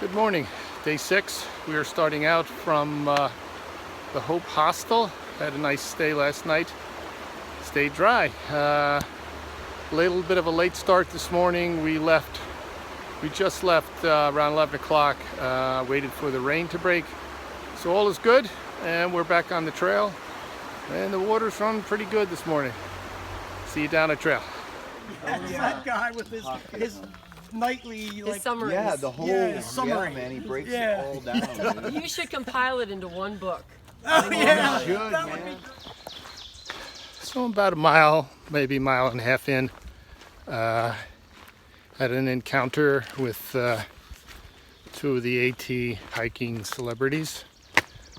Good morning, day 6. We are starting out from the Hope Hostel. Had a nice stay last night. Stayed dry. Little bit of a late start this morning. We just left around 11 o'clock. Waited for the rain to break. So all is good, and we're back on the trail. And the water's running pretty good this morning. See you down the trail. That guy with his nightly, His summaries. Yeah, the whole summary. man, he breaks it all down. Dude. You should compile it into one book. Oh yeah, Good, that would man. So I'm about a mile, maybe a mile and a half in. Had an encounter with two of the AT hiking celebrities.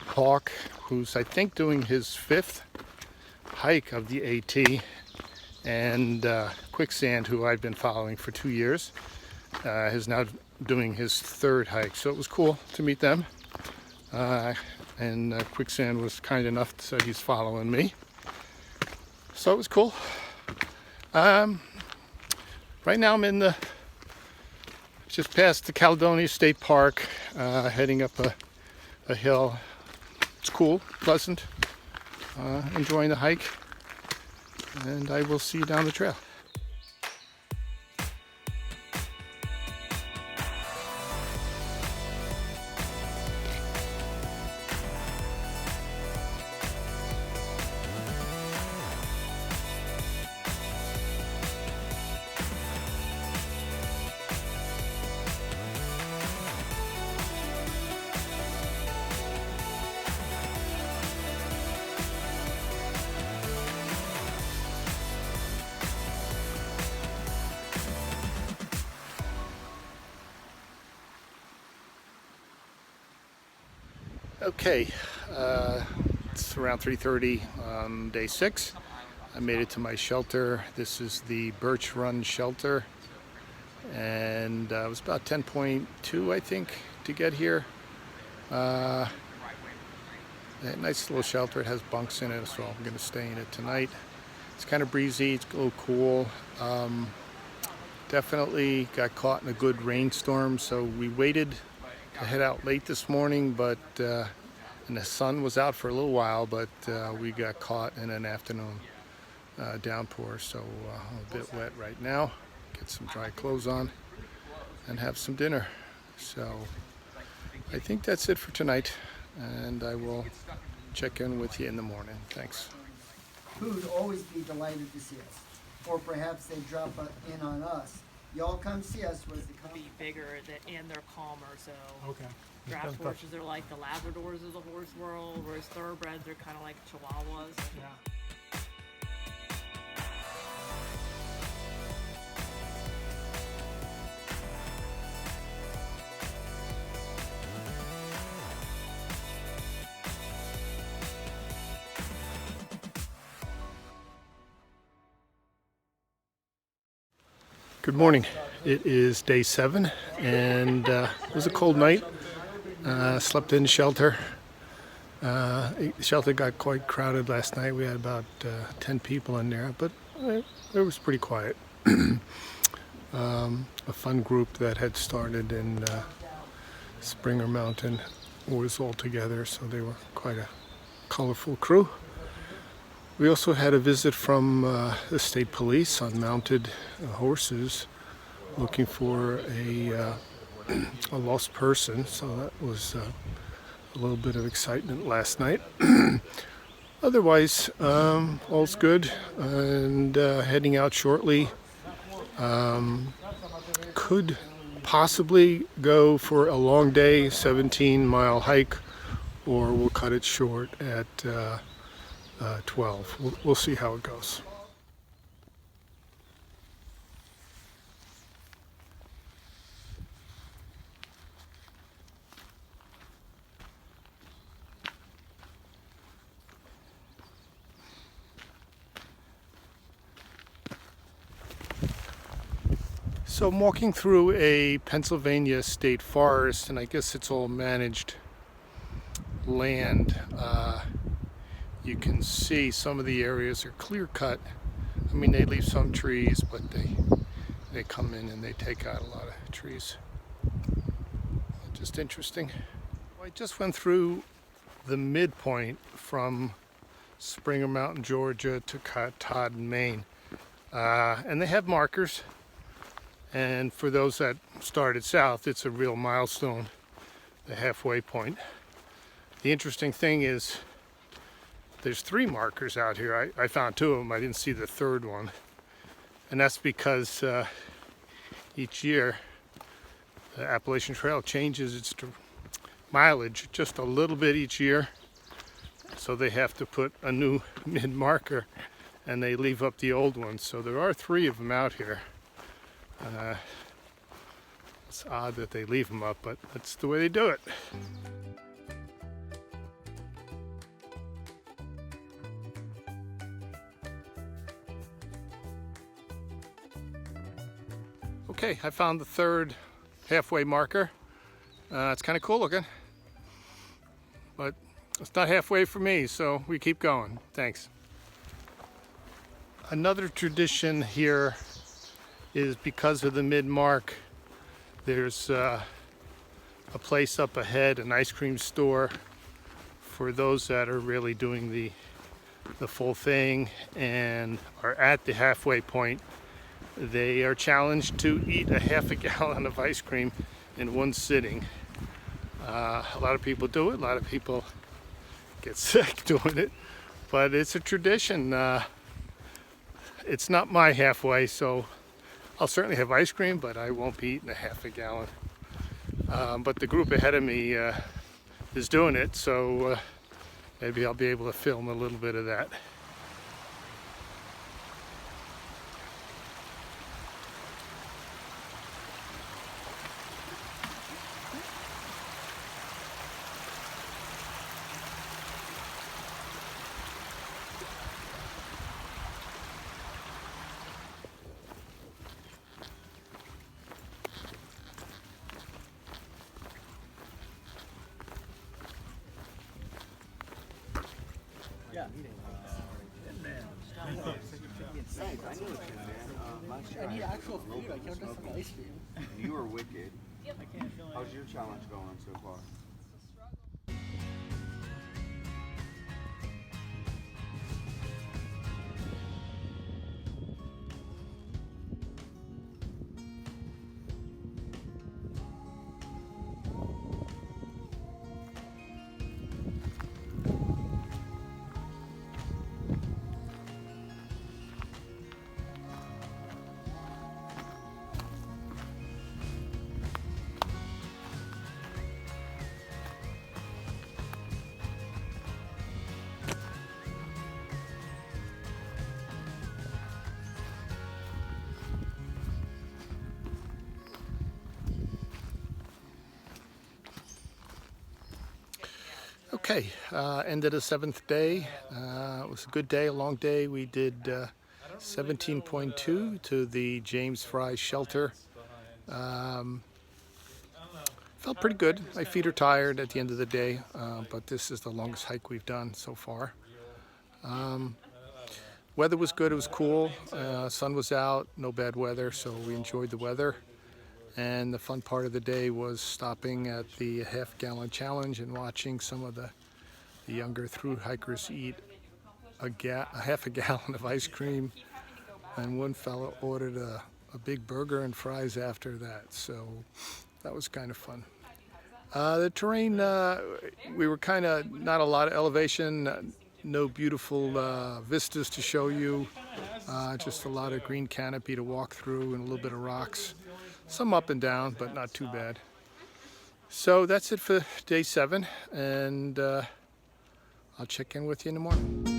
Hawk, who's I think doing his 5th hike of the AT, and Quicksand, who I've been following for 2 years, is now doing his 3rd hike. So it was cool to meet them. And Quicksand was kind enough to say he's following me. So it was cool. Right now I'm in just past the Caledonia State Park, heading up a hill. It's cool, pleasant, enjoying the hike, and I will see you down the trail. Okay, it's around 3:30 on day 6. I made it to my shelter. This is the Birch Run shelter, and it was about 10.2, I think, to get here. A nice little shelter. It has bunks in it, so I'm going to stay in it tonight. It's kind of breezy. It's a little cool. Definitely got caught in a good rainstorm, so we waited to head out late this morning, but and the sun was out for a little while, but we got caught in an afternoon downpour, so I'm a bit wet right now. Get some dry clothes on and have some dinner. So I think that's it for tonight, and I will check in with you in the morning. Thanks. Who would always be delighted to see us, or perhaps they drop in on us. Y'all come see us was the Be bigger and they're calmer. So Okay. draft horses are like the Labradors of the horse world, whereas thoroughbreds are kind of like Chihuahuas. Yeah. Good morning. It is day 7, and it was a cold night. Slept in shelter. Shelter got quite crowded last night. We had about 10 people in there, but it was pretty quiet. A fun group that had started in Springer Mountain was all together, so they were quite a colorful crew. We also had a visit from the state police on mounted horses looking for a lost person, so that was a little bit of excitement last night. Otherwise, all's good, and heading out shortly. Could possibly go for a long day, 17-mile hike, or we'll cut it short at 12. We'll see how it goes. So I'm walking through a Pennsylvania state forest, and I guess it's all managed land. You can see some of the areas are clear cut. I mean, they leave some trees, but they come in and they take out a lot of trees. just interesting. I just went through the midpoint from Springer Mountain, Georgia to Katahdin, Maine. And they have markers. And for those that started south, it's a real milestone, the halfway point. The interesting thing is there's 3 markers out here. I found 2 of them. I didn't see the third one. And that's because each year the Appalachian Trail changes its mileage just a little bit each year. So they have to put a new mid marker and they leave up the old ones. So there are 3 of them out here. It's odd that they leave them up, but that's the way they do it. Okay, I found the 3rd halfway marker. It's kind of cool looking, but it's not halfway for me, so we keep going. Thanks. Another tradition here is because of the mid-mark, there's a place up ahead, an ice cream store, for those that are really doing the full thing and are at the halfway point. They are challenged to eat a half a gallon of ice cream in one sitting. A lot of people do it, a lot of people get sick doing it, but it's a tradition. It's not my halfway, so I'll certainly have ice cream, but I won't be eating a half a gallon. But the group ahead of me is doing it, so maybe I'll be able to film a little bit of that. I need actual food. I can't just have ice cream. You are wicked. How's your challenge going so far? Okay, end of the 7th day. It was a good day, a long day. We did 17.2 to the James Fry shelter. Felt pretty good. My feet are tired at the end of the day, but this is the longest hike we've done so far. Weather was good, it was cool. Sun was out, no bad weather, so we enjoyed the weather. And the fun part of the day was stopping at the half-gallon challenge and watching some of the younger through hikers eat a half a gallon of ice cream. And one fellow ordered a big burger and fries after that. So that was kind of fun. The terrain, we were kind of not a lot of elevation, no beautiful vistas to show you, just a lot of green canopy to walk through and a little bit of rocks. Some up and down, but not too bad. So that's it for day 7, and I'll check in with you in the morning.